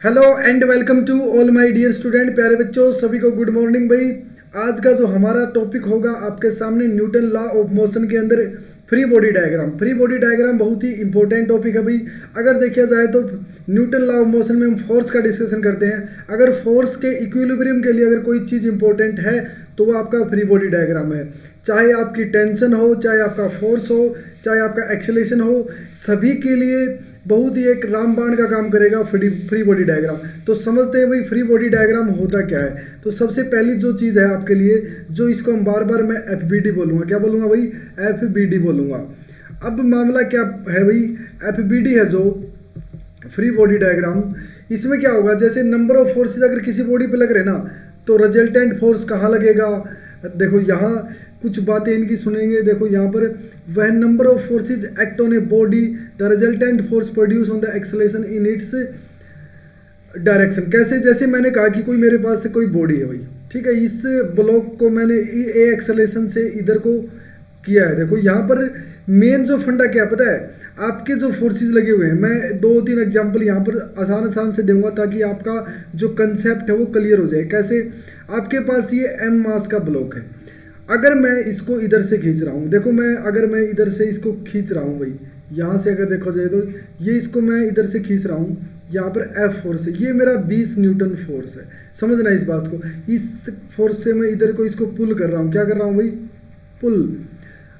Hello and welcome to all my dear student. प्यारे बच्चों सभी को गुड मॉर्निंग भाई। आज का जो हमारा टॉपिक होगा आपके सामने न्यूटन लॉ ऑफ मोशन के अंदर free body diagram. Free body diagram बहुत ही इंपॉर्टेंट टॉपिक है भाई। अगर देखा जाए तो न्यूटन लॉ ऑफ मोशन में हम फोर्स का डिस्कशन करते हैं। अगर फोर्स के इक्विलिब्रियम के लिए अगर कोई चीज़ इंपॉर्टेंट है तो वो आपका फ्री बॉडी डायग्राम है। चाहे आपकी टेंशन हो, चाहे आपका फोर्स हो, चाहे आपका एक्सेलेरेशन हो, सभी के लिए बहुत ही एक रामबाण का काम करेगा फ्री बॉडी डायग्राम। तो समझते हैं भाई फ्री बॉडी डायग्राम होता क्या है। तो सबसे पहली जो चीज़ है आपके लिए, जो इसको हम बार बार मैं FBD बोलूँगा। क्या बोलूँगा भाई? FBD बोलूँगा। अब मामला क्या है भाई? FBD है जो फ्री बॉडी डायग्राम, इसमें क्या होगा, जैसे नंबर ऑफ फोर्सेज अगर किसी बॉडी पे लग रहे ना तो रिजल्टेंट फोर्स कहाँ लगेगा। देखो यहाँ कुछ बातें इनकी सुनेंगे। देखो यहाँ पर वह number of forces act on a body the resultant force produce on the acceleration in its direction. कैसे? जैसे मैंने कहा कि कोई मेरे पास से कोई बॉडी है भाई, ठीक है, इस ब्लॉक को मैंने ए एक्सेलरेशन से इधर को किया है। देखो यहाँ पर मेन जो फंडा क्या पता है, आपके जो फोर्सेस लगे हुए हैं, मैं 2-3 एग्जांपल यहाँ पर आसान से दूंगा ताकि आपका जो कंसेप्ट है वो क्लियर हो जाए। कैसे? आपके पास ये M मास का ब्लॉक है। अगर मैं इसको इधर से खींच रहा हूँ, देखो अगर मैं इधर से इसको खींच रहा हूँ भाई, यहाँ से अगर देखो जाए तो ये इसको मैं इधर से खींच रहा हूँ, यहाँ पर F फोर्स है, ये मेरा 20 न्यूटन फोर्स है। समझना इस बात को। इस फोर्स से मैं इधर को इसको पुल कर रहा हूँ। क्या कर रहा हूँ भाई? पुल।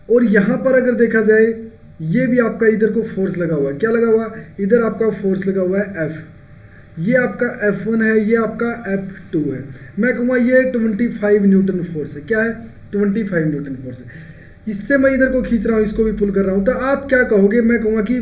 और यहाँ पर अगर देखा जाए ये भी आपका इधर को फोर्स लगा हुआ है। क्या लगा हुआ है? इधर आपका फोर्स लगा हुआ है F। ये आपका F1 है, ये आपका F2 है। मैं कहूँगा ये 25 न्यूटन फोर्स है। क्या है? 25 न्यूटन फोर्स है। इससे मैं इधर को खींच रहा हूँ, इसको भी पुल कर रहा हूँ। तो आप क्या कहोगे? मैं कहूँगा कि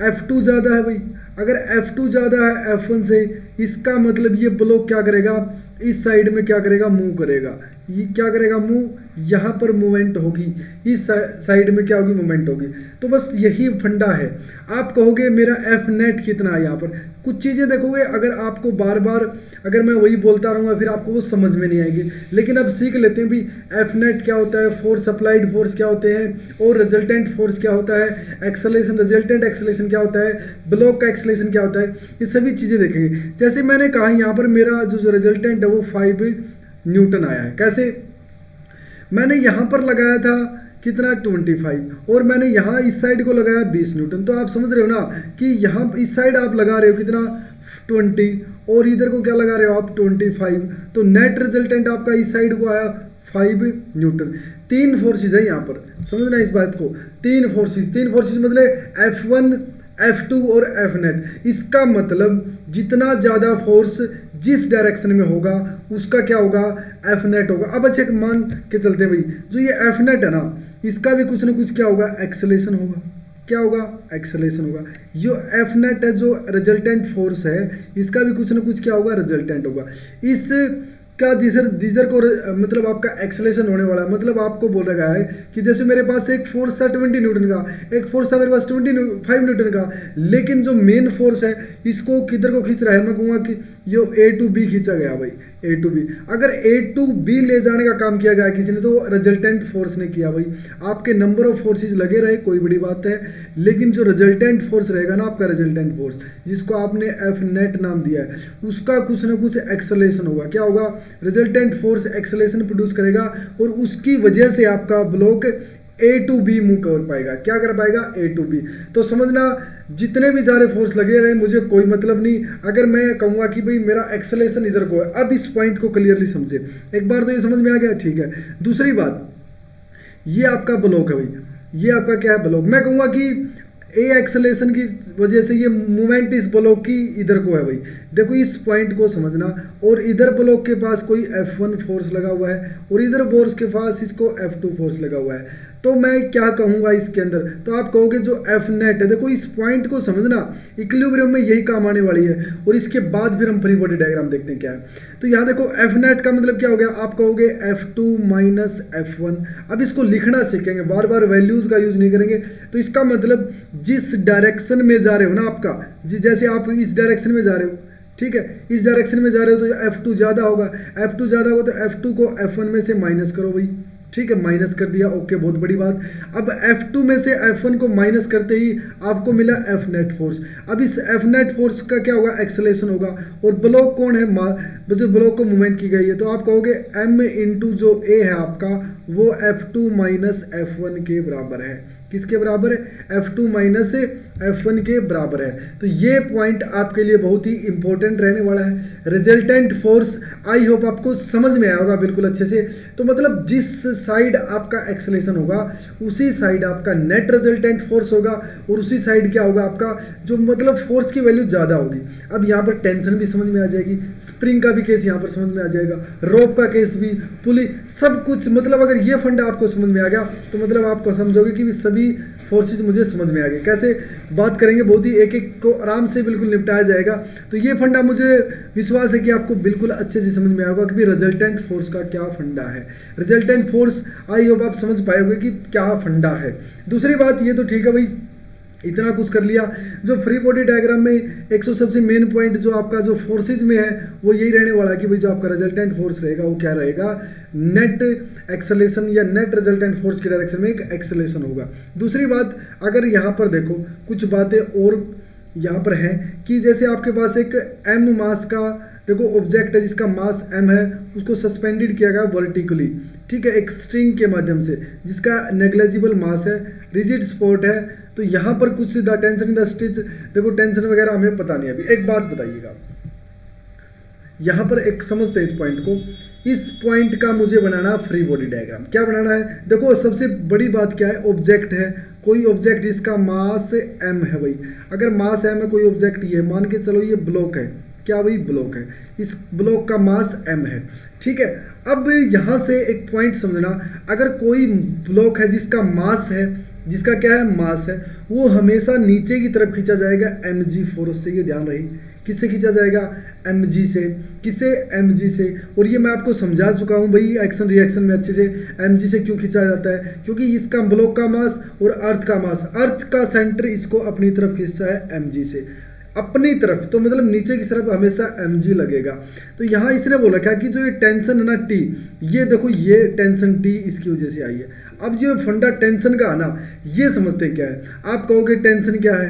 F2 ज़्यादा है भाई। अगर F2 ज़्यादा है F1 से, इसका मतलब ये ब्लॉक क्या करेगा, इस साइड में क्या करेगा, मूव करेगा। ये क्या करेगा? मूव। यहाँ पर मूवमेंट होगी, इस साइड में क्या होगी, मूवमेंट होगी। तो बस यही फंडा है। आप कहोगे मेरा F नेट कितना है। यहाँ पर कुछ चीज़ें देखोगे, अगर आपको बार बार अगर मैं वही बोलता रहूँगा फिर आपको वो समझ में नहीं आएगी। लेकिन अब सीख लेते हैं भी F नेट क्या होता है, फोर्स अप्लाइड फोर्स क्या होते हैं, और रिजल्टेंट फोर्स क्या होता है, एक्सेलरेशन रिजल्टेंट एक्सेलरेशन क्या होता है, ब्लॉक का एक्सेलरेशन क्या होता है, ये सभी चीज़ें देखेंगे। जैसे मैंने कहा यहाँ पर मेरा जो रिजल्टेंट है वो 5 न्यूटन आया है। कैसे? मैंने यहाँ पर लगाया था कितना, 25, और मैंने यहाँ इस साइड को लगाया 20 न्यूटन। तो आप समझ रहे हो ना कि यहाँ इस साइड आप लगा रहे हो कितना, 20, और इधर को क्या लगा रहे हो आप, 25। तो नेट रिजल्टेंट आपका इस साइड को आया 5 न्यूटन। 3 फोर्सेज है यहाँ पर, समझना इस बात को। 3 फोर्सेज मतलब F1, F2 और F नेट। इसका मतलब जितना ज़्यादा फोर्स जिस डायरेक्शन में होगा उसका क्या होगा, F नेट होगा। अब अच्छा मान के चलते भाई, जो ये F नेट है ना, इसका भी कुछ ना कुछ क्या होगा, एक्सेलरेशन होगा। क्या होगा? एक्सेलरेशन होगा। जो F नेट है, जो रिजल्टेंट फोर्स है, इसका भी कुछ ना कुछ क्या होगा, रिजल्टेंट होगा। इस का जिधर को मतलब आपका एक्सेलरेशन होने वाला है, मतलब आपको बोला गया है कि जैसे मेरे पास एक फोर्स था 20 न्यूटन का, एक फोर्स था मेरे पास 25 न्यूटन का, लेकिन जो मेन फोर्स है इसको किधर को खींच रहा है, मैं कहूँगा कि जो A to B खींचा गया भाई, A to B। अगर A to B ले जाने का काम किया गया किसी ने तो रिजल्टेंट फोर्स ने किया भाई। आपके नंबर ऑफ फोर्सेज लगे रहे कोई बड़ी बात है, लेकिन जो रिजल्टेंट फोर्स रहेगा ना आपका, रिजल्टेंट फोर्स जिसको आपने F नेट नाम दिया है, उसका कुछ ना कुछ एक्सेलरेशन होगा। क्या होगा? रिजल्टेंट फोर्स एक्सेलरेशन प्रोड्यूस करेगा, और उसकी वजह से आपका block A to B move कर पाएगा। क्या कर पाएगा? A to B। तो समझना, जितने भी सारे फोर्स लगे रहे मुझे कोई मतलब नहीं। अगर मैं कहूँगा कि भाई मेरा एक्सेलरेशन इधर को है, अब इस पॉइंट को क्लियरली समझे। एक बार तो ये समझ में आ गया, ठीक है। दूसरी बात, ये आपका ब्लॉक है भाई, ये आपका क्या है, ब्लॉक। मैं कहूँगा कि ए एक्सेलरेशन की वजह से ये मूवमेंट इस ब्लॉक की इधर को है भाई। देखो इस पॉइंट को समझना, और इधर ब्लॉक के पास कोई F1 फोर्स लगा हुआ है, और इधर फोर्स के पास इसको F2 फोर्स लगा हुआ है। तो मैं क्या कहूँगा इसके अंदर, तो आप कहोगे जो F नेट है, देखो इस पॉइंट को समझना, इक्विलिब्रियम में यही काम आने वाली है। और इसके बाद फिर हम फ्री बॉडी डायग्राम देखते हैं क्या है। तो यहाँ देखो F नेट का मतलब क्या हो गया, आप कहोगे F2 माइनस F1। अब इसको लिखना सीखेंगे, बार बार वैल्यूज़ का यूज़ नहीं करेंगे। तो इसका मतलब जिस डायरेक्शन में जा रहे हो ना आपका, जैसे आप इस डायरेक्शन में जा रहे हो, ठीक है, इस डायरेक्शन में जा रहे हो तो F2 ज़्यादा होगा। F2 ज़्यादा होगा तो F2 को F1 में से माइनस करो भाई, ठीक है, माइनस कर दिया, ओके, बहुत बड़ी बात। अब F2 में से F1 को माइनस करते ही आपको मिला F नेट फोर्स। अब इस F नेट फोर्स का क्या होगा, एक्सेलेरेशन होगा। और ब्लॉक कौन है, जो ब्लॉक को मूवमेंट की गई है, तो आप कहोगे M इंटू जो A है आपका वो F2 माइनस F1 के बराबर है। किसके बराबर है, F2 माइनस F1 के बराबर है। तो ये पॉइंट आपके लिए बहुत ही इंपॉर्टेंट रहने वाला है। रिजल्टेंट फोर्स आई होप आपको समझ में आया होगा बिल्कुल अच्छे से। तो मतलब जिस साइड आपका एक्सेलेरेशन होगा उसी साइड आपका नेट रिजल्टेंट फोर्स होगा, और उसी साइड क्या होगा आपका जो मतलब फोर्स की वैल्यू ज़्यादा होगी। अब यहाँ पर टेंशन भी समझ में आ जाएगी, स्प्रिंग का भी केस यहाँ पर समझ में आ जाएगा, रोप का केस भी, पुली, सब कुछ। मतलब अगर ये फंडा आपको समझ में आ गया तो मतलब आपको समझोगे कि सभी फोर्सेस मुझे समझ में आ गए। कैसे बात करेंगे, बहुत ही एक एक को आराम से बिल्कुल निपटाया जाएगा। तो ये फंडा मुझे विश्वास है कि आपको बिल्कुल अच्छे से समझ में आएगा कि रिजल्टेंट फोर्स का क्या फंडा है। रिजल्टेंट फोर्स आई होप आप समझ पाओगे कि क्या फंडा है। दूसरी बात ये तो ठीक है भाई, इतना कुछ कर लिया। जो फ्री बॉडी डायग्राम में एक सबसे मेन पॉइंट जो आपका जो फोर्सेज में है वो यही रहने वाला है कि भाई जो आपका रिजल्टेंट फोर्स रहेगा वो क्या रहेगा, नेट एक्सेलेरेशन या नेट रिजल्टेंट फोर्स की डायरेक्शन में एक एक्सेलेरेशन होगा। दूसरी बात, अगर यहाँ पर देखो कुछ बातें और यहाँ पर हैं कि जैसे आपके पास एक m मास का देखो ऑब्जेक्ट है जिसका मास m है, उसको सस्पेंडेड किया गया वर्टिकली, ठीक है, एक स्ट्रिंग के माध्यम से जिसका नेग्लेजिबल मास है, रिजिड स्पॉट है। तो यहाँ पर कुछ the tension in the stitch, देखो टेंशन वगैरह हमें पता नहीं। अभी एक बात बताइएगा, यहाँ पर एक समझते हैं इस पॉइंट को। इस पॉइंट का मुझे बनाना फ्री बॉडी डायग्राम। क्या बनाना है, देखो सबसे बड़ी बात क्या है, ऑब्जेक्ट है, कोई ऑब्जेक्ट जिसका मास m है भाई। अगर मास m है, कोई ऑब्जेक्ट ये मान के चलो ये ब्लॉक है, क्या भाई ब्लॉक है, इस ब्लॉक का मास m है, ठीक है। अब यहाँ से एक पॉइंट समझना, अगर कोई ब्लॉक है जिसका मास है, जिसका क्या है मास है, वो हमेशा नीचे की तरफ खींचा जाएगा mg फोर्स से, ये ध्यान रही। किससे खींचा जाएगा, mg से। किसे, mg से। और ये मैं आपको समझा चुका हूँ भाई एक्शन रिएक्शन में अच्छे से, mg से क्यों खींचा जाता है, क्योंकि इसका ब्लॉक का मास और अर्थ का मास, अर्थ का सेंटर इसको अपनी तरफ खींचता है mg से, अपनी तरफ, तो मतलब नीचे की तरफ हमेशा mg लगेगा। तो यहाँ इसने बोला क्या कि जो ये टेंशन है ना t, ये देखो ये टेंशन t इसकी वजह से आई है। अब जो फंडा टेंशन का है ना, ये समझते क्या है। आप कहोगे टेंशन क्या है,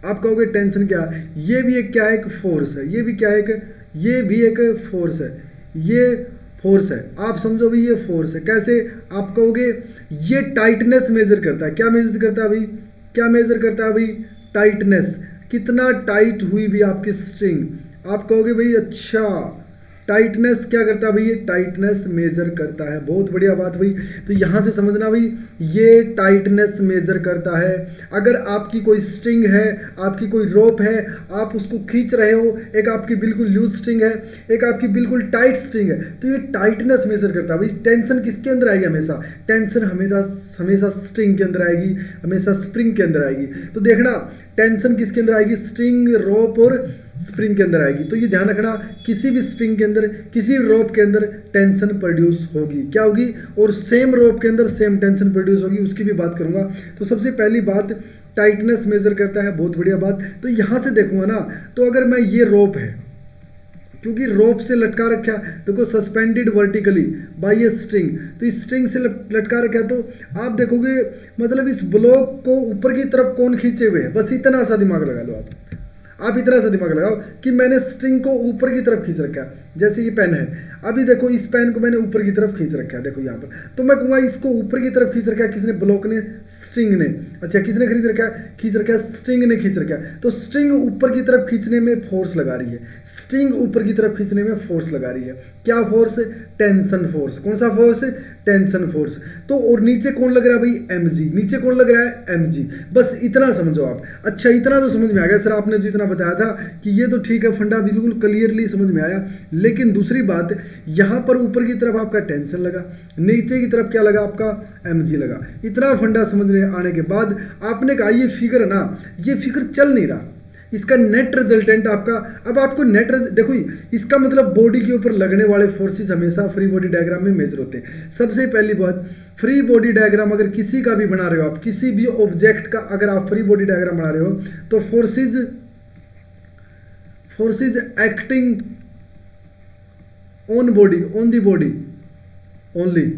आप कहोगे टेंशन क्या है, ये भी एक क्या है, एक फोर्स है, ये भी क्या है, ये भी एक फोर्स है, ये फोर्स है। आप समझो भाई ये फोर्स है। कैसे, आप कहोगे ये टाइटनेस मेजर करता है। क्या मेजर करता है भाई, क्या मेजर करता है भाई, टाइटनेस, कितना टाइट हुई भी आपकी स्ट्रिंग। आप कहोगे भाई अच्छा टाइटनेस क्या करता है भाई, ये टाइटनेस मेजर करता है। बहुत बढ़िया बात भाई। तो यहाँ से समझना भाई ये टाइटनेस मेजर करता है। अगर आपकी कोई स्ट्रिंग है, आपकी कोई रोप है, आप उसको खींच रहे हो, एक आपकी बिल्कुल लूज स्ट्रिंग है, एक आपकी बिल्कुल टाइट स्ट्रिंग है, तो ये टाइटनेस मेजर करता है भाई। टेंशन किसके अंदर आएगी, हमेशा टेंशन हमेशा स्ट्रिंग के अंदर आएगी, हमेशा स्प्रिंग के अंदर आएगी। तो देखना टेंशन किसके अंदर आएगी, स्ट्रिंग, रोप और स्प्रिंग के अंदर आएगी। तो ये ध्यान रखना, किसी भी स्ट्रिंग के अंदर, किसी रोप के अंदर टेंशन प्रोड्यूस होगी, क्या होगी, और सेम रोप के अंदर सेम टेंशन प्रोड्यूस होगी, उसकी भी बात करूंगा। तो सबसे पहली बात टाइटनेस मेजर करता है, बहुत बढ़िया बात। तो यहाँ से देखूंगा ना, तो अगर मैं ये रोप है, क्योंकि रोप से लटका रखा, देखो सस्पेंडेड वर्टिकली बाय ये स्ट्रिंग, तो इस स्ट्रिंग से लटका रखा है, तो आप देखोगे मतलब इस ब्लॉक को ऊपर की तरफ कौन खींचे हुए है, बस इतना सा दिमाग लगा लो आप इतना सा दिमाग लगाओ कि मैंने स्ट्रिंग को ऊपर की तरफ खींच रखा है। जैसे ये पेन है, अभी देखो इस पेन को मैंने ऊपर की तरफ खींच रखा है, देखो यहाँ पर, तो मैं कहूँगा इसको ऊपर की तरफ खींच रखा है किसने, ब्लॉक ने, स्ट्रिंग ने। अच्छा किसने खींच रखा है, स्ट्रिंग ने खींच रखा है। तो स्ट्रिंग ऊपर की तरफ खींचने में फोर्स लगा रही है, स्ट्रिंग ऊपर की तरफ खींचने में फोर्स लगा रही है। क्या फोर्स, टेंशन फोर्स। कौन सा फोर्स, टेंशन फोर्स। तो और नीचे कौन लग रहा है भाई, mg, नीचे कौन लग रहा है, mg। बस इतना समझो आप। अच्छा इतना तो समझ में आ गया सर, आपने जो इतना बताया था कि ये तो ठीक है, फंडा बिल्कुल क्लियरली समझ में आया। लेकिन दूसरी बात, यहां पर ऊपर की तरफ आपका टेंशन लगा, नीचे की तरफ क्या लगा आपका, mg लगा। इतना फंडा समझ में आने के बाद आपने कहा ये फिगर है ना, ये फिगर चल नहीं रहा, इसका नेट रिजल्टेंट आपका, अब आपको देखो इसका मतलब बॉडी के ऊपर लगने वाले फोर्सेस हमेशा फ्री बॉडी डायग्राम में मेजर होते हैं। सबसे पहली बात, फ्री बॉडी डायग्राम अगर किसी का भी बना रहे हो आप, किसी भी ऑब्जेक्ट का अगर आप फ्री बॉडी डायग्राम बना रहे हो, तो forces acting on body, on the body, only.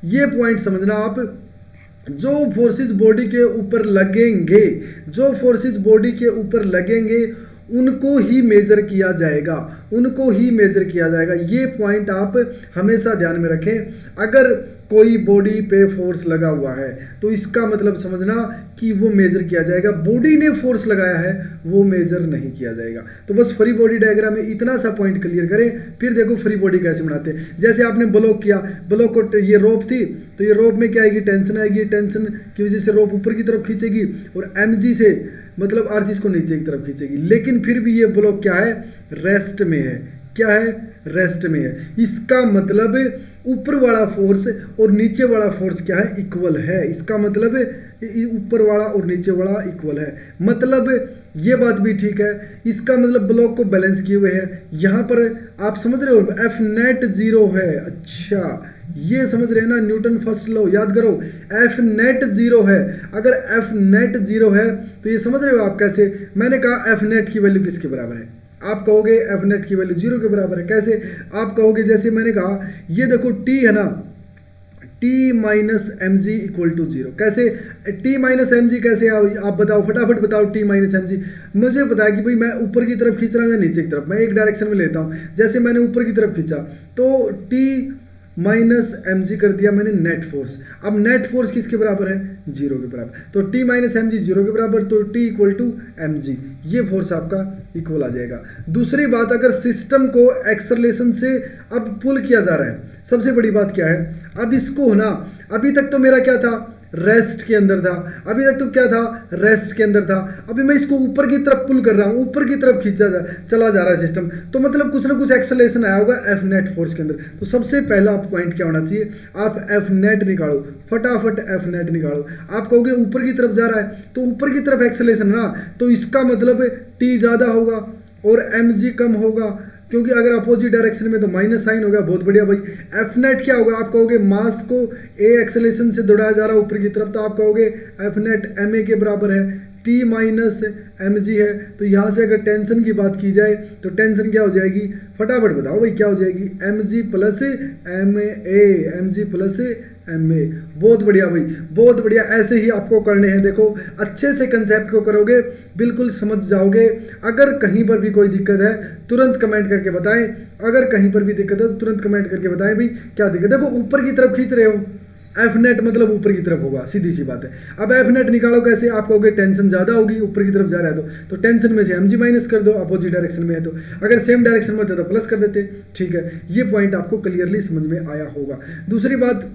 ये पॉइंट समझना आप। जो फोर्सेस बॉडी के ऊपर लगेंगे, जो फोर्सेस बॉडी के ऊपर लगेंगे उनको ही मेजर किया जाएगा, उनको ही मेजर किया जाएगा। ये पॉइंट आप हमेशा ध्यान में रखें। अगर कोई बॉडी पे फोर्स लगा हुआ है तो इसका मतलब समझना कि वो मेजर किया जाएगा, बॉडी ने फोर्स लगाया है वो मेजर नहीं किया जाएगा। तो बस फ्री बॉडी डायग्राम में इतना सा पॉइंट क्लियर करें। फिर देखो फ्री बॉडी कैसे बनाते हैं। जैसे आपने ब्लॉक किया, ब्लॉक को ये रोप थी तो ये रोप में क्या आएगी, टेंशन आएगी, टेंशन की वजह से रोप ऊपर की तरफ खींचेगी और mg से मतलब अर्थ इसको नीचे की तरफ खींचेगी। लेकिन फिर भी ये ब्लॉक क्या है, रेस्ट में है। क्या है, रेस्ट में है। इसका मतलब ऊपर वाला फोर्स और नीचे वाला फोर्स क्या है, इक्वल है। इसका मतलब ऊपर वाला और नीचे वाला इक्वल है, मतलब ये बात भी ठीक है। इसका मतलब ब्लॉक को बैलेंस किए हुए है। यहाँ पर आप समझ रहे हो एफ नेट 0 है। अच्छा ये समझ रहे हैं ना, न्यूटन फर्स्ट लॉ याद करो, एफ नेट 0 है। अगर एफ नेट 0 है तो ये समझ रहे हो आप कैसे। मैंने कहा एफ नेट की वैल्यू किसके बराबर है, आप कहोगे एफ नेट की वैल्यू 0 के बराबर है। कैसे, आप कहोगे जैसे मैंने कहा ये देखो टी है ना, T minus M G equal to 0। कैसे T माइनस एम जी कैसे, आप बताओ फटाफट बताओ। T माइनस एम जी मुझे पता है कि भाई मैं ऊपर की तरफ खींच रहा हूँ या नीचे की तरफ, मैं एक डायरेक्शन में लेता हूँ। जैसे मैंने ऊपर की तरफ खींचा तो T माइनस एम जी कर दिया मैंने नेट फोर्स। अब नेट फोर्स किसके बराबर है, 0 के बराबर। तो T माइनस एम जी 0 के बराबर, तो T equal to M G, ये फोर्स आपका इक्वल आ जाएगा। दूसरी बात, अगर सिस्टम को एक्सेलरेशन से अब पुल किया जा रहा है, सबसे बड़ी बात क्या है, अब इसको ना, अभी तक तो मेरा क्या था, रेस्ट के अंदर था, अभी तक तो क्या था, रेस्ट के अंदर था। अभी मैं इसको ऊपर की तरफ पुल कर रहा हूँ, ऊपर की तरफ चला जा रहा है सिस्टम, तो मतलब कुछ ना कुछ एक्सेलरेशन आया होगा एफ नेट फोर्स के अंदर। तो सबसे पहला आप पॉइंट क्या होना चाहिए, आप एफ नेट निकालो, फटाफट एफ नेट निकालो। आप कहोगे ऊपर की तरफ जा रहा है तो ऊपर की तरफ एक्सेलरेशन ना, तो इसका मतलब टी ज़्यादा होगा और एम जी कम होगा, क्योंकि अगर अपोजिट डायरेक्शन में तो माइनस साइन हो गया। बहुत बढ़िया भाई। एफ नेट क्या होगा, आप कहोगे मास को ए एक्सेलरेशन से दौड़ाया जा रहा है ऊपर की तरफ, तो आप कहोगे एफ नेट एम ए के बराबर है, टी माइनस एम जी है। तो यहाँ से अगर टेंशन की बात की जाए तो टेंशन क्या हो जाएगी, फटाफट बताओ भाई क्या हो जाएगी, M G plus M A, M G plus M A. बहुत बढ़िया भाई, बहुत बढ़िया। ऐसे ही आपको करने हैं। देखो अच्छे से कंसेप्ट को करोगे बिल्कुल समझ जाओगे। अगर कहीं पर भी कोई दिक्कत है तुरंत कमेंट करके बताएं, अगर कहीं पर भी दिक्कत है तो तुरंत कमेंट करके बताएं भाई क्या दिक्कत। देखो ऊपर की तरफ खींच रहे हो, एफ नेट मतलब ऊपर की तरफ होगा, सीधी सी बात है। अब एफ नेट निकालो कैसे, आप कहोगे टेंशन ज़्यादा होगी ऊपर की तरफ जा रहा है तो टेंशन में से एम जी माइनस कर दो, अपोजिट डायरेक्शन में है तो, अगर सेम डायरेक्शन में होता तो प्लस कर देते। ठीक है, ये पॉइंट आपको क्लियरली समझ में आया होगा। दूसरी बात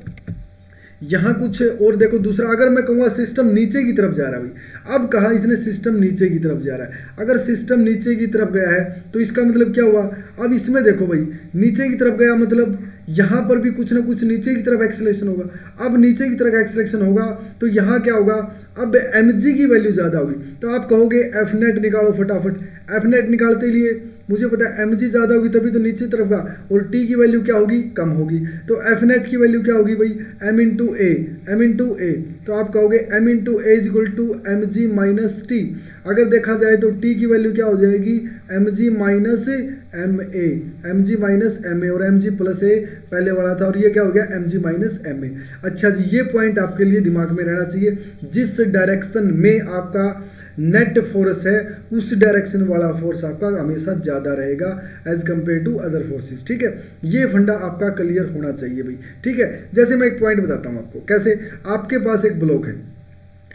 यहाँ कुछ और देखो, दूसरा अगर मैं कहूँगा सिस्टम नीचे की तरफ जा रहा है भाई, अब कहा इसने सिस्टम नीचे की तरफ जा रहा है। अगर सिस्टम नीचे की तरफ गया है तो इसका मतलब क्या हुआ, अब इसमें देखो भाई नीचे की तरफ गया मतलब यहाँ पर भी कुछ ना कुछ नीचे की तरफ एक्सेलरेशन होगा। अब नीचे की तरफ एक्सेलरेशन होगा तो यहाँ क्या होगा, अब एम जी की वैल्यू ज़्यादा होगी। तो आप कहोगे एफ नेट निकालो फटाफट। एफ नेट निकालते लिए मुझे पता है एम जी ज़्यादा होगी तभी तो नीचे तरफ का, और टी की वैल्यू क्या होगी, कम होगी। तो एफ नेट की वैल्यू क्या होगी भाई, M into A, M into A. तो आप कहोगे M into A is equal to M G minus T. अगर देखा जाए तो टी की वैल्यू क्या हो जाएगी, M G minus M A, M G minus M A, और एम जी प्लस ए पहले वाला था और ये क्या हो गया M G minus M A. अच्छा जी, ये पॉइंट आपके लिए दिमाग में रहना चाहिए। जिस डायरेक्शन में आपका नेट फोर्स है उस डायरेक्शन वाला फोर्स आपका हमेशा ज़्यादा रहेगा as compare to other forces. ठीक है, ये फंडा आपका क्लियर होना चाहिए भाई। ठीक है, जैसे मैं एक पॉइंट बताता हूँ आपको कैसे। आपके पास एक ब्लॉक है,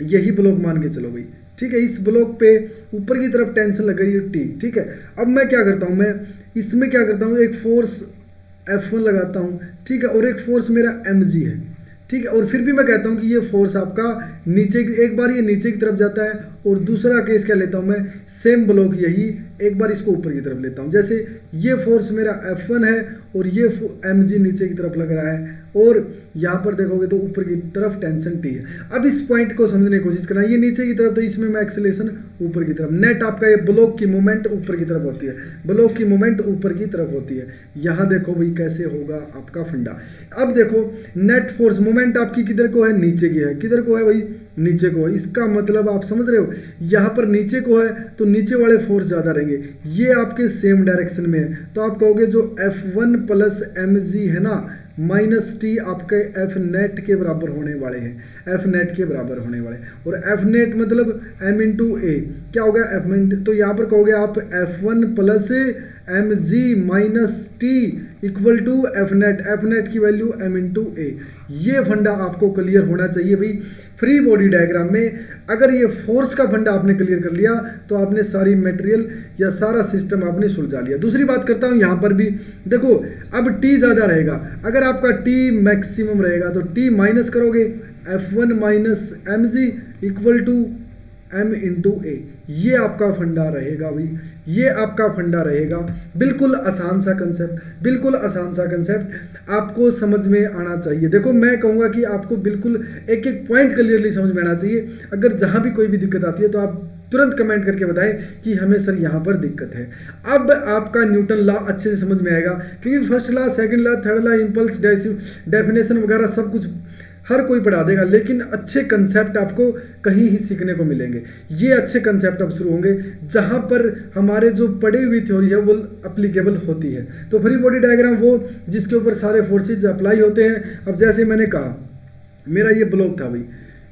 यही ब्लॉक मान के चलो भाई। ठीक है, इस ब्लॉक पे ऊपर की तरफ टेंशन लग रही है टी। ठीक है, अब मैं क्या करता हूँ, मैं इसमें क्या करता हूँ, एक फोर्स F1 लगाता हूँ। ठीक है, और एक फोर्स मेरा mg है। ठीक है, और फिर भी मैं कहता हूँ कि ये फोर्स आपका नीचे, एक बार ये नीचे की तरफ जाता है और दूसरा केस क्या लेता हूँ मैं, सेम ब्लॉक यही एक बार इसको ऊपर की तरफ लेता हूँ। जैसे ये फोर्स मेरा F1 है और ये mg नीचे की तरफ लग रहा है, और यहाँ पर देखोगे तो ऊपर की तरफ टेंशन टी है। अब इस पॉइंट को समझने की कोशिश करना, ये नीचे की तरफ तो इसमें मैं एक्सेलरेशन ऊपर की तरफ, नेट आपका ये ब्लॉक की मूवमेंट ऊपर की तरफ होती है, ब्लॉक की मूवमेंट ऊपर की तरफ होती है। यहाँ देखो भाई कैसे होगा आपका फंडा। अब देखो नेट फोर्स मूवमेंट आपकी किधर को है, नीचे की है। किधर को है भाई, नीचे को है। इसका मतलब आप समझ रहे हो, यहाँ पर नीचे को है तो नीचे वाले फोर्स ज़्यादा रहेंगे, ये आपके सेम डायरेक्शन में है। तो आप कहोगे जो F1 प्लस mg है ना, माइनस टी आपके एफ नेट के बराबर होने वाले हैं, एफ नेट के बराबर होने वाले। और एफ नेट मतलब एम इंटू ए, क्या होगा एफ, तो यहाँ पर कहोगे आप F one plus M G minus T equal to F net की वैल्यू एम इंटू ए। ये फंडा आपको क्लियर होना चाहिए भाई फ्री बॉडी डायग्राम में। अगर ये फोर्स का फंडा आपने क्लियर कर लिया तो आपने सारी मटेरियल या सारा सिस्टम आपने सुलझा लिया। दूसरी बात करता हूँ यहाँ पर भी देखो, अब टी ज़्यादा रहेगा, अगर आपका टी मैक्सिमम रहेगा तो टी माइनस करोगे F one minus M G equal to M into A. ये आपका फंडा रहेगा भाई, ये आपका फंडा रहेगा। बिल्कुल आसान सा कंसेप्ट, बिल्कुल आसान सा कंसेप्ट आपको समझ में आना चाहिए। देखो मैं कहूँगा कि आपको बिल्कुल एक एक पॉइंट क्लियरली समझ में आना चाहिए। अगर जहाँ भी कोई भी दिक्कत आती है तो आप तुरंत कमेंट करके बताएं कि हमें सर यहाँ पर दिक्कत है। अब आपका न्यूटन लॉ अच्छे से समझ में आएगा, क्योंकि first law, second law, third law, impulse, definition वगैरह सब कुछ हर कोई पढ़ा देगा, लेकिन अच्छे कंसेप्ट आपको कहीं ही सीखने को मिलेंगे। ये अच्छे कंसेप्ट अब शुरू होंगे जहाँ पर हमारे जो पढ़ी हुई थ्योरी है वो अप्लीकेबल होती है। तो फ्री बॉडी डायग्राम वो जिसके ऊपर सारे फोर्सेज अप्लाई होते हैं। अब जैसे मैंने कहा मेरा ये ब्लॉक था भाई,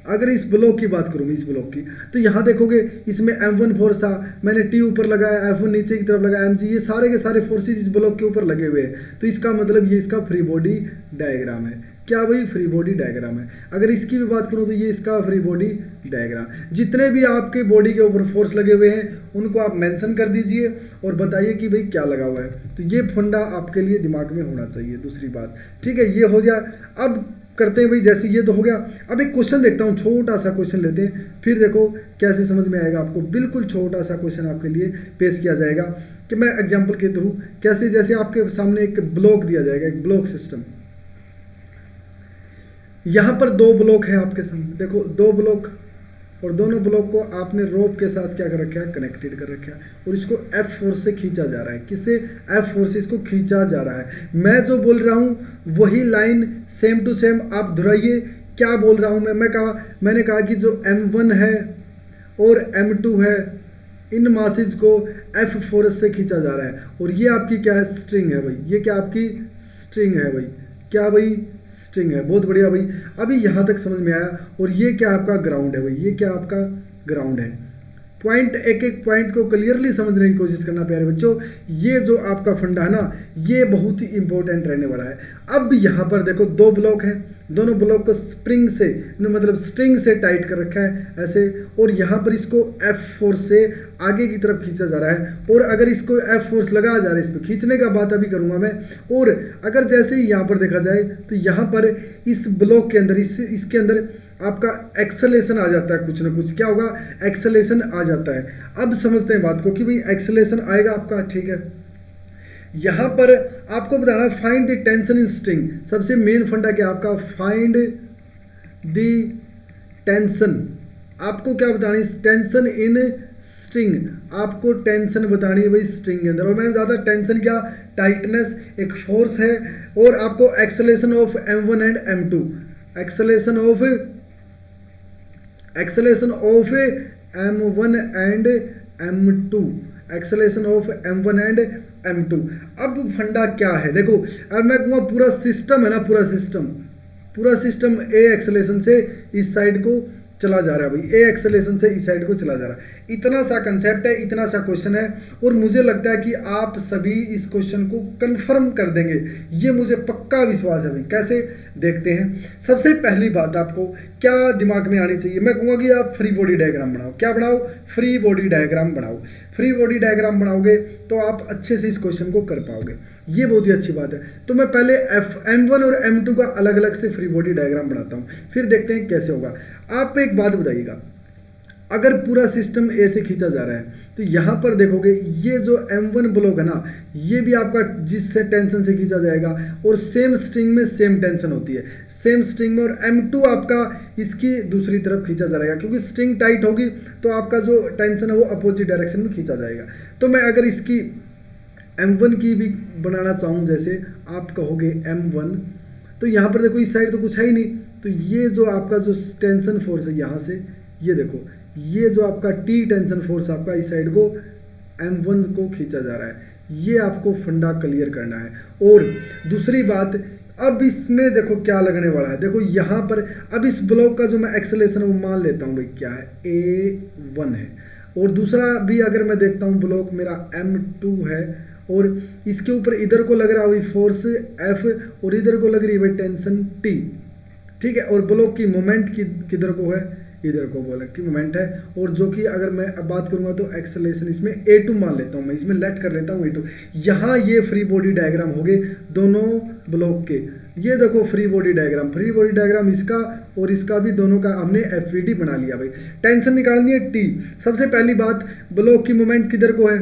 अगर इस ब्लॉक की बात करूँ, इस ब्लॉक की, तो यहाँ देखोगे इसमें m1 फोर्स था, मैंने टी ऊपर लगाया, F1 नीचे की तरफ लगाया, mg, ये सारे के सारे फोर्सेज इस ब्लॉक के ऊपर लगे हुए हैं। तो इसका मतलब ये इसका फ्री बॉडी डायग्राम है। क्या भाई? फ्री बॉडी डायग्राम है। अगर इसकी भी बात करूँ तो ये इसका फ्री बॉडी डायग्राम। जितने भी आपके बॉडी के ऊपर फोर्स लगे हुए हैं उनको आप मेंशन कर दीजिए और बताइए कि भाई क्या लगा हुआ है। तो ये फंडा आपके लिए दिमाग में होना चाहिए। दूसरी बात, ठीक है, ये हो जाए। अब करते हैं भाई, जैसे ये तो हो गया, अब एक क्वेश्चन देखता हूँ, छोटा सा क्वेश्चन लेते हैं, फिर देखो कैसे समझ में आएगा आपको। बिल्कुल छोटा सा क्वेश्चन आपके लिए पेश किया जाएगा कि मैं एग्जांपल के थ्रू कैसे, जैसे आपके सामने एक ब्लॉक दिया जाएगा, एक ब्लॉक सिस्टम। यहाँ पर दो ब्लॉक है आपके सामने, देखो दो ब्लॉक, और दोनों ब्लॉक को आपने रोप के साथ क्या कर रखा है, कनेक्टेड कर रखा है, और इसको एफ फोर्स से खींचा जा रहा है। किससे? एफ फोर्स से इसको खींचा जा रहा है। मैं जो बोल रहा हूँ वही लाइन सेम टू सेम आप दोहराइए। क्या बोल रहा हूँ मैंने कहा कि जो m1 है और m2 है, इन मासेज को एफ फोर्स से खींचा जा रहा है। और ये आपकी क्या है? स्ट्रिंग है भाई। ये क्या आपकी स्ट्रिंग है भाई? क्या भाई? स्ट्रिंग है। बहुत बढ़िया भाई, अभी यहाँ तक समझ में आया। और ये क्या आपका? ग्राउंड है भाई। ये क्या आपका? ग्राउंड है। पॉइंट, एक एक पॉइंट को क्लियरली समझने की कोशिश करना प्यारे बच्चों। ये जो आपका फंडा है ना, ये बहुत ही इंपॉर्टेंट रहने वाला है। अब यहाँ पर देखो दो ब्लॉक है, दोनों ब्लॉक को स्प्रिंग से, मतलब स्ट्रिंग से टाइट कर रखा है ऐसे, और यहाँ पर इसको एफ फोर्स से आगे की तरफ खींचा जा रहा है। और अगर इसको एफ फोर्स लगाया जा रहा है, इस पर खींचने का बात अभी करूँगा मैं। और अगर जैसे ही यहाँ पर देखा जाए तो यहाँ पर इस ब्लॉक के अंदर, इसके अंदर आपका एक्सेलेरेशन आ जाता है, कुछ ना कुछ। क्या होगा? एक्सेलेरेशन आ जाता है। अब समझते हैं बात को कि भाई एक्सेलेरेशन आएगा आपका, ठीक है। यहाँ पर आपको बताना, find the tension in string. सबसे मेन फंडा क्या आपका? Find the tension. आपको क्या बतानी? Tension in string. आपको टेंशन बतानी है भाई स्ट्रिंग के अंदर। और मैंने बताया टेंशन क्या? टाइटनेस, एक फोर्स है। और आपको acceleration of m1 and m2, acceleration of m1 and m2, acceleration of m1 and m2। अब फंडा क्या है देखो, अगर मैं कहूँगा पूरा सिस्टम है ना, पूरा सिस्टम ए एक्सेलेरेशन से इस साइड को चला जा रहा है भाई, ए एक्सेलेरेशन से इस साइड को चला जा रहा है। इतना सा कंसेप्ट है, इतना सा क्वेश्चन है, और मुझे लगता है कि आप सभी इस क्वेश्चन को कंफर्म कर देंगे, ये मुझे पक्का विश्वास है भाई। कैसे? देखते हैं। सबसे पहली बात आपको क्या दिमाग में आनी चाहिए, मैं कहूँगा कि आप फ्री बॉडी डायग्राम बनाओ। क्या बनाओ? फ्री बॉडी डायग्राम बनाओ। फ्री बॉडी डायग्राम बनाओगे तो आप अच्छे से इस क्वेश्चन को कर पाओगे, ये बहुत ही अच्छी बात है। तो मैं पहले m1 और m2 का अलग अलग से फ्री बॉडी डायग्राम बनाता हूँ, फिर देखते हैं कैसे होगा। आप एक बात बताइएगा, अगर पूरा सिस्टम ए से खींचा जा रहा है तो यहाँ पर देखोगे ये जो m1 ब्लॉक है ना, ये भी आपका जिससे टेंशन से खींचा जाएगा, और सेम स्ट्रिंग में सेम टेंशन होती है, सेम स्ट्रिंग में। और m2 आपका इसकी दूसरी तरफ खींचा जाएगा, क्योंकि स्ट्रिंग टाइट होगी तो आपका जो टेंशन है वो अपोजिट डायरेक्शन में खींचा जाएगा। तो मैं अगर इसकी m1 की भी बनाना चाहूँ, जैसे आप कहोगे m1, तो यहाँ पर देखो इस साइड तो कुछ है ही नहीं, तो ये जो आपका जो टेंशन फोर्स है यहाँ से, ये देखो ये जो आपका टी टेंशन फोर्स आपका इस साइड को m1 को खींचा जा रहा है। ये आपको फंडा क्लियर करना है। और दूसरी बात, अब इसमें देखो क्या लगने वाला है, देखो यहाँ पर अब इस ब्लॉक का जो मैं एक्सेलरेशन वो मान लेता हूँ भाई क्या है, A1 है, और दूसरा भी अगर मैं देखता हूँ ब्लॉक मेरा M2 है, और इसके ऊपर इधर को लग रहा है भाई फोर्स F और इधर को लग रही है भाई टेंशन T, ठीक है, और ब्लॉक की मोमेंट किधर को है, इधर को बोला कि मोमेंट है, और जो कि अगर मैं अब बात करूंगा तो एक्सेलरेशन इसमें A2 मान लेता हूं, मैं इसमें लेट कर लेता हूं A2। यहाँ ये फ्री बॉडी डायग्राम हो गए दोनों ब्लॉक के। ये देखो फ्री बॉडी डायग्राम इसका और इसका भी दोनों का हमने FVD बना लिया भाई। टेंशन निकालनी है T। सबसे पहली बात, ब्लॉक की मोमेंट किधर को है,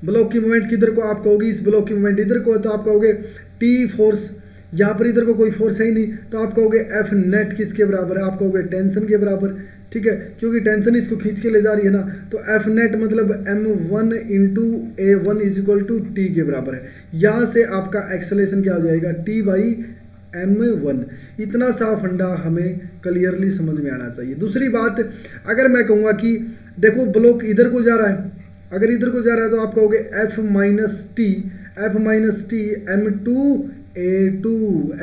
ब्लॉक की मोमेंट किधर को आप कहोगे, इस ब्लॉक की मोमेंट इधर को है, तो आप कहोगे T फोर्स, यहाँ पर इधर को कोई फोर्स है ही नहीं, तो आप कहोगे F नेट किसके बराबर है, आप कहोगे टेंशन के बराबर, ठीक है, क्योंकि टेंशन इसको खींच के ले जा रही है ना, तो F नेट मतलब M1 into A1 is equal to T के बराबर है। यहाँ से आपका एक्सेलरेशन क्या आ जाएगा, T बाई M1। इतना सा फंडा हमें क्लियरली समझ में आना चाहिए। दूसरी बात, अगर मैं कहूँगा कि देखो ब्लॉक इधर को जा रहा है, अगर इधर को जा रहा है तो आप कहोगे F minus T M2A2,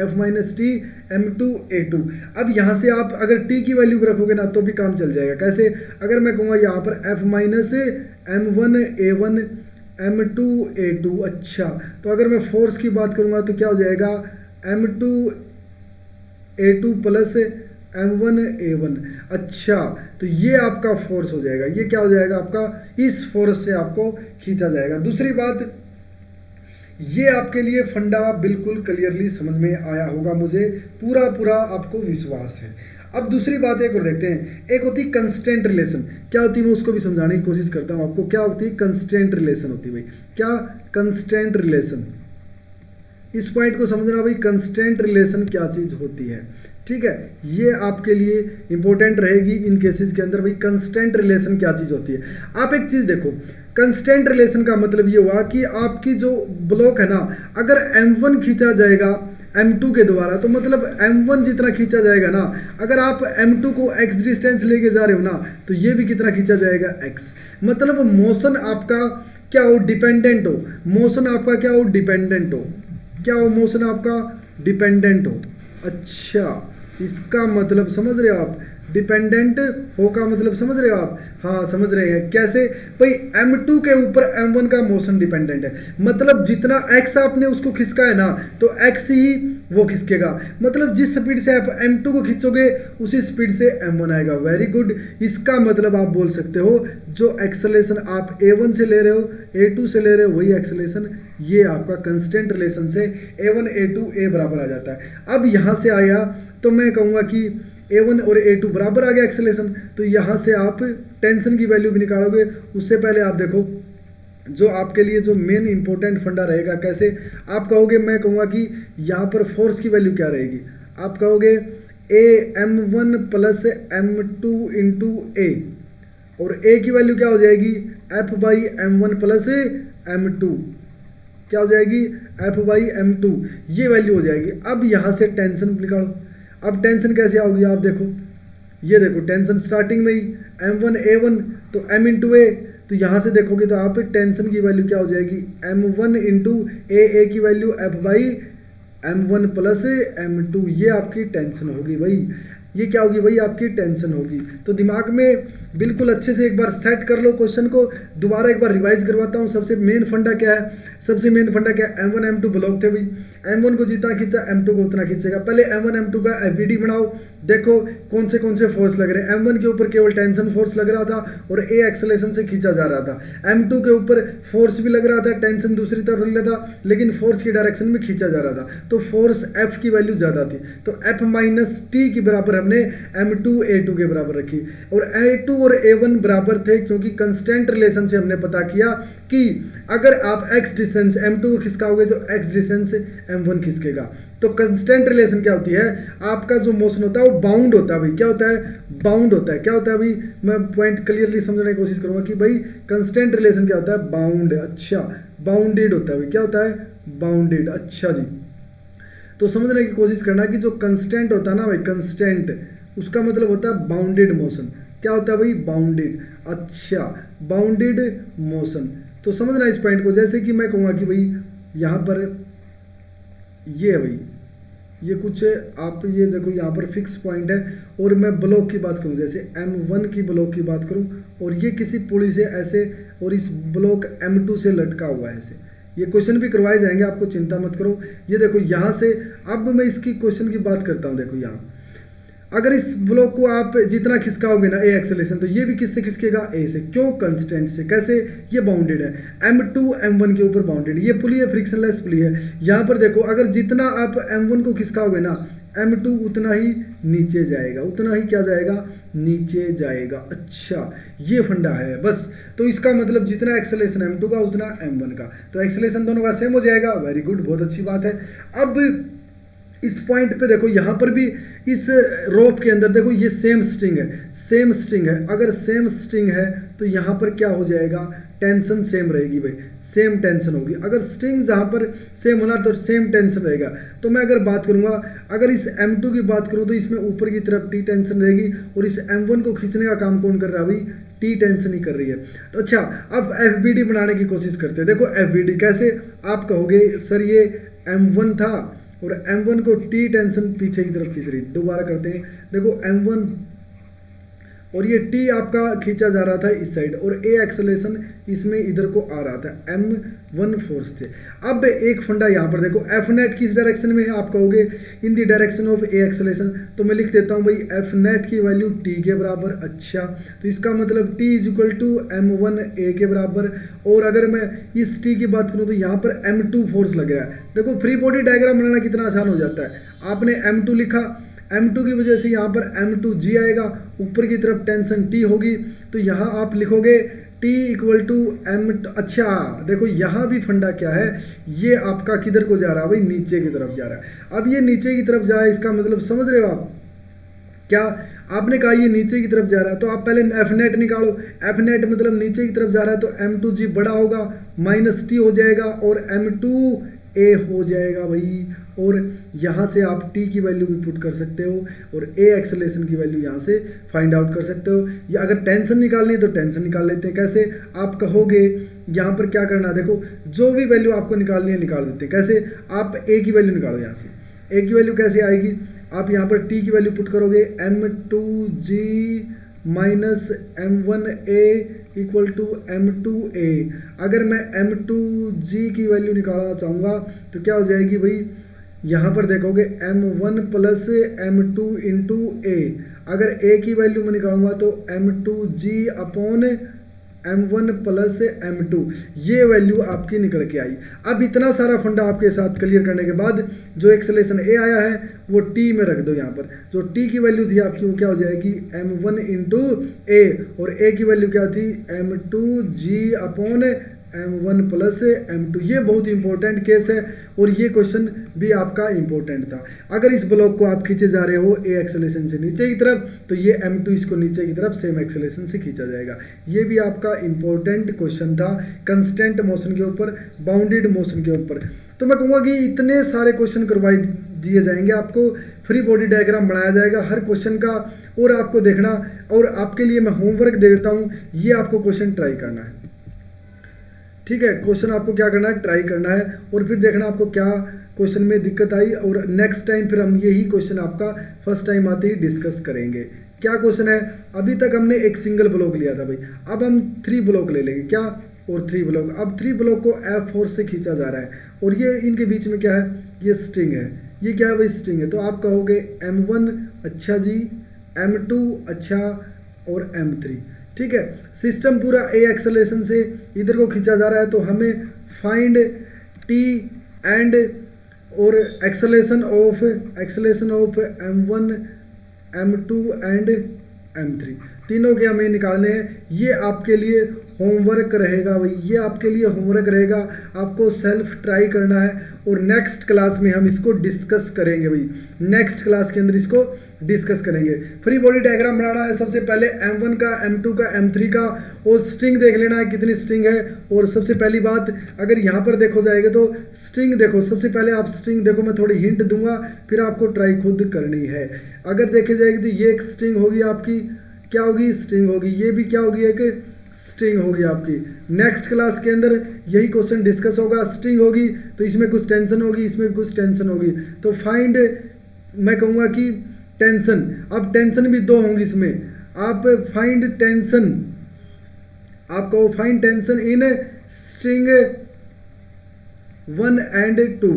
F minus T M2A2। अब यहाँ से आप अगर T की वैल्यू रखोगे ना तो भी काम चल जाएगा। कैसे, अगर मैं कहूँगा यहाँ पर F माइनस M1A1 M2A2, अच्छा, तो अगर मैं फोर्स की बात करूँगा तो क्या हो जाएगा, M2A2 प्लस M1A1, अच्छा, तो ये आपका फोर्स हो जाएगा, ये क्या हो जाएगा आपका, इस फोर्स से आपको खींचा जाएगा। दूसरी बात, ये आपके लिए फंडा बिल्कुल क्लियरली समझ में आया होगा, मुझे पूरा आपको विश्वास है। अब दूसरी बात एक और देखते हैं, एक होती है कंस्टेंट रिलेशन। क्या होती है मैं उसको भी समझाने की कोशिश करता हूँ आपको। क्या होती है कंस्टेंट रिलेशन, होती है भाई क्या, कंस्टेंट रिलेशन। इस पॉइंट को समझना भाई, कंस्टेंट रिलेशन क्या चीज़ होती है, ठीक है, ये आपके लिए इंपॉर्टेंट रहेगी इन केसेस के अंदर। भाई कंस्टेंट रिलेशन क्या चीज़ होती है। आप एक चीज़ देखो, कंस्टेंट रिलेशन का मतलब ये हुआ कि आपकी जो ब्लॉक है ना, अगर M1 खींचा जाएगा M2 के द्वारा, तो मतलब M1 जितना खींचा जाएगा ना, अगर आप M2 को x डिस्टेंस लेके जा रहे हो ना, तो ये भी कितना खींचा जाएगा, x। मतलब मोशन आपका क्या हो, डिपेंडेंट हो, मोशन आपका क्या हो, डिपेंडेंट हो, क्या हो, मोशन आपका डिपेंडेंट हो। अच्छा, इसका मतलब समझ रहे हो आप, डिपेंडेंट हो का मतलब समझ रहे हो आप, हाँ समझ रहे हैं। कैसे भाई, M2 के ऊपर M1 का मोशन डिपेंडेंट है, मतलब जितना x आपने उसको खिसका है ना, तो x ही वो खिसकेगा, मतलब जिस स्पीड से आप M2 को खींचोगे उसी स्पीड से M1 आएगा। Very good. इसका मतलब आप बोल सकते हो जो एक्सेलरेशन आप A1 से ले रहे हो, A2 से ले रहे हो, वही एक्सेलरेशन ये आपका कंस्टेंट रिलेशन से A1 A2 A बराबर आ जाता है। अब यहाँ से आया तो मैं कहूँगा कि A1 और A2 बराबर आ गया एक्सेलरेशन, तो यहाँ से आप टेंशन की वैल्यू भी निकालोगे। उससे पहले आप देखो जो आपके लिए जो मेन इंपॉर्टेंट फंडा रहेगा, कैसे आप कहोगे, मैं कहूँगा कि यहाँ पर फोर्स की वैल्यू क्या रहेगी, आप कहोगे M1 plus M2 into A, और A की वैल्यू क्या हो जाएगी, F by M1 plus M2, क्या हो जाएगी, F बाई M2, ये वैल्यू हो जाएगी। अब यहाँ से टेंशन निकालो। अब टेंशन कैसे आओगी, आप देखो, ये देखो टेंशन स्टार्टिंग में ही M1 A1 तो M इंटू A, तो यहाँ से देखोगे तो आप टेंशन की वैल्यू क्या हो जाएगी, M1 इंटू A की value F by M1 plus M2, ये आपकी टेंशन होगी भाई। ये क्या होगी भाई, आपकी टेंशन होगी। तो दिमाग में बिल्कुल अच्छे से एक बार सेट कर लो क्वेश्चन को। दोबारा एक बार रिवाइज करवाता हूँ। सबसे मेन फंडा क्या है, सबसे मेन फंडा क्या है, M1 M2 ब्लॉक थे भाई, M1 को जितना खींचा M2 को उतना खींचेगा। पहले M1 M2 का FVD बनाओ, देखो कौन से फोर्स लग रहे हैं। M1 के ऊपर केवल टेंशन फोर्स लग रहा था और A एक्सेलरेशन से खींचा जा रहा था। M2 के ऊपर फोर्स भी लग रहा था, टेंशन दूसरी तरफ लग रहा था, लेकिन फोर्स की डायरेक्शन में खींचा जा रहा था, तो फोर्स F की वैल्यू ज़्यादा थी, तो F माइनस T की बराबर हमने M2 A2 के बराबर रखी, और A2 और A1 बराबर थे क्योंकि कंस्टेंट रिलेशन से हमने पता किया कि अगर आप x डिस्टेंस M2 को खिसकाओगे तो x डिस्टेंस M1 खिसकेगा। तो कंस्टेंट रिलेशन क्या होती है, आपका जो मोशन होता है वो बाउंड होता है भाई। क्या होता है, बाउंड होता है। क्या होता है भाई, मैं पॉइंट क्लियरली समझने की कोशिश करूंगा कि भाई कंस्टेंट रिलेशन क्या होता है, बाउंड। अच्छा, बाउंडेड होता है भाई। क्या होता है, बाउंडेड। अच्छा जी, तो समझने की कोशिश करना कि जो कंस्टेंट होता है ना भाई, कंस्टेंट, उसका मतलब होता है बाउंडेड मोशन। क्या होता है भाई, बाउंडेड। अच्छा, बाउंडेड मोशन। तो समझना इस पॉइंट को, जैसे कि मैं कहूँगा कि भाई यहाँ पर ये है भाई, ये कुछ आप ये देखो यहाँ पर फिक्स पॉइंट है। और मैं ब्लॉक की बात करूँ, जैसे M1 की ब्लॉक की बात करूँ, और ये किसी पुली से ऐसे, और इस ब्लॉक M2 से लटका हुआ है ऐसे। ये क्वेश्चन भी करवाए जाएंगे, आपको चिंता मत करो। ये देखो यहाँ से, अब मैं इसकी क्वेश्चन की बात करता हूँ। देखो यहाँ अगर इस ब्लॉक को आप जितना खिसकाओगे ना ए एक्सेलेरेशन, तो ये भी किससे खिसकेगा, ए से। क्यों, कंस्टेंट से। कैसे, ये बाउंडेड है, M2 M1 के ऊपर बाउंडेड। ये पुली है, फ्रिक्शनलेस पुली है। यहाँ पर देखो, अगर जितना आप M1 को खिसकाओगे ना, M2 उतना ही नीचे जाएगा, उतना ही क्या जाएगा, नीचे जाएगा। अच्छा, ये फंडा है बस। तो इसका मतलब जितना एक्सेलेरेशन M2 का उतना M1 का, तो एक्सेलेरेशन दोनों का सेम हो जाएगा। वेरी गुड, बहुत अच्छी बात है। अब इस पॉइंट पे देखो, यहाँ पर भी इस रोप के अंदर देखो, ये सेम स्ट्रिंग है, सेम स्ट्रिंग है। अगर सेम स्ट्रिंग है तो यहाँ पर क्या हो जाएगा, टेंशन सेम रहेगी भाई, सेम टेंशन होगी। अगर स्ट्रिंग जहाँ पर सेम होना तो सेम टेंशन रहेगा। तो मैं अगर बात करूँगा, अगर इस M2 की बात करूँ तो इसमें ऊपर की तरफ T टेंशन रहेगी, और इस M1 को खींचने का काम कौन कर रहा है भाई, T टेंशन ही कर रही है। तो अच्छा, अब FBD बनाने की कोशिश करते हैं। देखो FBD कैसे, आप कहोगे सर ये M1 था और M1 को T टेंशन पीछे की तरफ खींच रही। दोबारा करते हैं, देखो M1 और ये T आपका खींचा जा रहा था इस साइड, और A एक्सेलेरेशन इसमें इधर को आ रहा था, M1 फोर्स थे। अब एक फंडा यहाँ पर देखो, F नेट किस डायरेक्शन में है, आप कहोगे in the direction of A acceleration. तो मैं लिख देता हूँ भाई F नेट की वैल्यू T के बराबर। अच्छा, तो इसका मतलब T is equal to M1 A के बराबर। और अगर मैं इस T की बात करूँ तो यहाँ पर M2 फोर्स लग रहा है। देखो फ्री बॉडी डायग्राम बनाना कितना आसान हो जाता है। आपने M2 लिखा, M2 की वजह से यहाँ पर M2G आएगा, ऊपर की तरफ टेंशन T होगी, तो यहाँ आप लिखोगे T इक्वल टू M। अच्छा देखो, यहाँ भी फंडा क्या है, ये आपका किधर को जा रहा है भाई, नीचे की तरफ जा रहा है। अब ये नीचे की तरफ जा रहा है, इसका मतलब समझ रहे हो आप, क्या आपने कहा ये नीचे की तरफ जा रहा है, तो आप पहले F नेट निकालो। F नेट मतलब नीचे की तरफ जा रहा है, तो M2G बड़ा होगा, माइनस T हो जाएगा, और M2A हो जाएगा भाई। और यहाँ से आप T की वैल्यू भी पुट कर सकते हो, और A एक्सेलेरेशन की वैल्यू यहाँ से फाइंड आउट कर सकते हो। या अगर टेंशन निकालनी है तो टेंशन निकाल लेते हैं। कैसे, आप कहोगे यहाँ पर क्या करना है, देखो जो भी वैल्यू आपको निकालनी है निकाल देते हैं। कैसे, आप A की वैल्यू निकालो, यहाँ से A की वैल्यू कैसे आएगी, आप यहाँ पर T की वैल्यू पुट करोगे, M2G minus M1A equal to M2A। अगर मैं M2G की वैल्यू निकालना चाहूँगा तो क्या हो जाएगी भाई, यहाँ पर देखोगे M1 plus M2 into A। अगर A की वैल्यू मैं निकालूंगा तो M2G upon M1 plus M2, ये वैल्यू आपकी निकल के आई। अब इतना सारा फंडा आपके साथ क्लियर करने के बाद जो एक्सेलेरेशन A आया है वो T में रख दो। यहाँ पर जो T की वैल्यू थी आपकी वो क्या हो जाएगी, M1 इंटू A, और A की वैल्यू क्या थी, M2G upon M1 plus M2। ये बहुत इंपॉर्टेंट केस है, और ये क्वेश्चन भी आपका इंपॉर्टेंट था। अगर इस ब्लॉक को आप खींचे जा रहे हो A एक्सेलेरेशन से नीचे की तरफ, तो ये M2 इसको नीचे की तरफ सेम एक्सेलेरेशन से खींचा जाएगा। ये भी आपका इंपॉर्टेंट क्वेश्चन था, कंस्टेंट मोशन के ऊपर, बाउंडेड मोशन के ऊपर। तो मैं कहूँगा कि इतने सारे क्वेश्चन करवाए दिए जाएंगे आपको, फ्री बॉडी डायग्राम बनाया जाएगा हर क्वेश्चन का, और आपको देखना, और आपके लिए मैं होमवर्क दे देता हूँ, ये आपको क्वेश्चन ट्राई करना है। ठीक है, क्वेश्चन आपको क्या करना है, ट्राई करना है, और फिर देखना आपको क्या क्वेश्चन में दिक्कत आई, और नेक्स्ट टाइम फिर हम यही क्वेश्चन आपका फर्स्ट टाइम आते ही डिस्कस करेंगे। क्या क्वेश्चन है, अभी तक हमने एक सिंगल ब्लॉक लिया था भाई, अब हम 3 ब्लॉक ले लेंगे। क्या, और 3 ब्लॉक। अब 3 ब्लॉक को F फोर्स से खींचा जा रहा है, और ये इनके बीच में क्या है, ये स्ट्रिंग है। ये क्या है भाई, स्ट्रिंग है। तो आप कहोगे M1 अच्छा जी, M2 अच्छा, और M3। ठीक है, सिस्टम पूरा A एक्सेलेरेशन से इधर को खींचा जा रहा है, तो हमें फाइंड T एंड और acceleration of M1 M2 and M3, तीनों के हमें निकालने हैं। ये आपके लिए होमवर्क रहेगा भाई, ये आपके लिए होमवर्क रहेगा, आपको सेल्फ ट्राई करना है, और नेक्स्ट क्लास में हम इसको डिस्कस करेंगे भाई। नेक्स्ट क्लास के अंदर इसको डिस्कस करेंगे। फ्री बॉडी डायग्राम बनाना है, सबसे पहले M1 का, M2 का, M3 का, और स्ट्रिंग देख लेना है कितनी स्ट्रिंग है। और सबसे पहली बात, अगर यहाँ पर देखो जाएगा तो स्ट्रिंग देखो, सबसे पहले आप स्ट्रिंग देखो, मैं थोड़ी हिंट दूंगा, फिर आपको ट्राई खुद करनी है। अगर देखे जाएगी तो ये एक स्ट्रिंग होगी आपकी, क्या होगी, स्ट्रिंग होगी। ये भी क्या होगी, एक स्ट्रिंग होगी आपकी। नेक्स्ट क्लास के अंदर यही क्वेश्चन डिस्कस होगा। स्ट्रिंग होगी तो इसमें कुछ टेंशन होगी, इसमें कुछ टेंशन होगी। तो फाइंड, मैं कहूँगा कि टेंशन, अब टेंशन भी दो होंगी इसमें। आप फाइंड टेंशन, आप कहो find tension in string 1 and 2।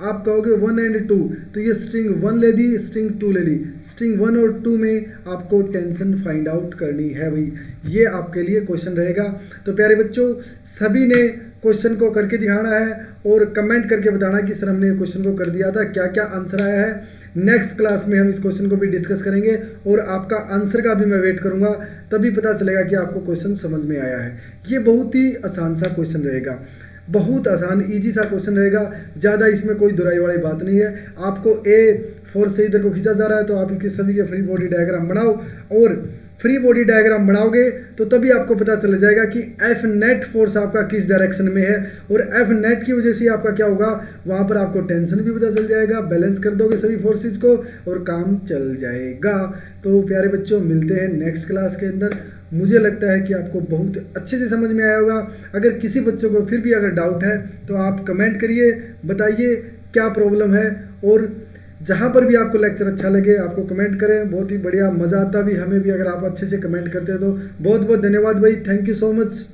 आप कहोगे 1 एंड 2, तो ये स्ट्रिंग 1 ले ली, स्ट्रिंग 2 ले ली। स्ट्रिंग 1 और 2 में आपको टेंशन फाइंड आउट करनी है भाई। ये आपके लिए क्वेश्चन रहेगा। तो प्यारे बच्चों, सभी ने क्वेश्चन को करके दिखाना है और कमेंट करके बताना कि सर हमने क्वेश्चन को कर दिया था, क्या क्या आंसर आया है। नेक्स्ट क्लास में हम इस क्वेश्चन को भी डिस्कस करेंगे और आपका आंसर का भी मैं वेट करूंगा, तभी पता चलेगा कि आपको क्वेश्चन समझ में आया है। ये बहुत ही आसान सा क्वेश्चन रहेगा, बहुत आसान इजी सा क्वेश्चन रहेगा। ज़्यादा इसमें कोई दुराई वाली बात नहीं है। आपको A4 से इधर को खींचा जा रहा है तो आप इसके सभी के फ्री बॉडी डायग्राम बनाओ, और फ्री बॉडी डायग्राम बनाओगे तो तभी आपको पता चल जाएगा कि एफ नेट फोर्स आपका किस डायरेक्शन में है, और एफ नेट की वजह से आपका क्या होगा, वहाँ पर आपको टेंशन भी पता चल जाएगा। बैलेंस कर दोगे सभी फोर्सेस को और काम चल जाएगा। तो प्यारे बच्चों, मिलते हैं नेक्स्ट क्लास के अंदर। मुझे लगता है कि आपको बहुत अच्छे से समझ में आया होगा। अगर किसी बच्चों को फिर भी अगर डाउट है तो आप कमेंट करिए, बताइए क्या प्रॉब्लम है, और जहाँ पर भी आपको लेक्चर अच्छा लगे आपको कमेंट करें। बहुत ही बढ़िया, मज़ा आता भी हमें भी अगर आप अच्छे से कमेंट करते हैं तो। बहुत बहुत धन्यवाद भाई, थैंक यू सो मच।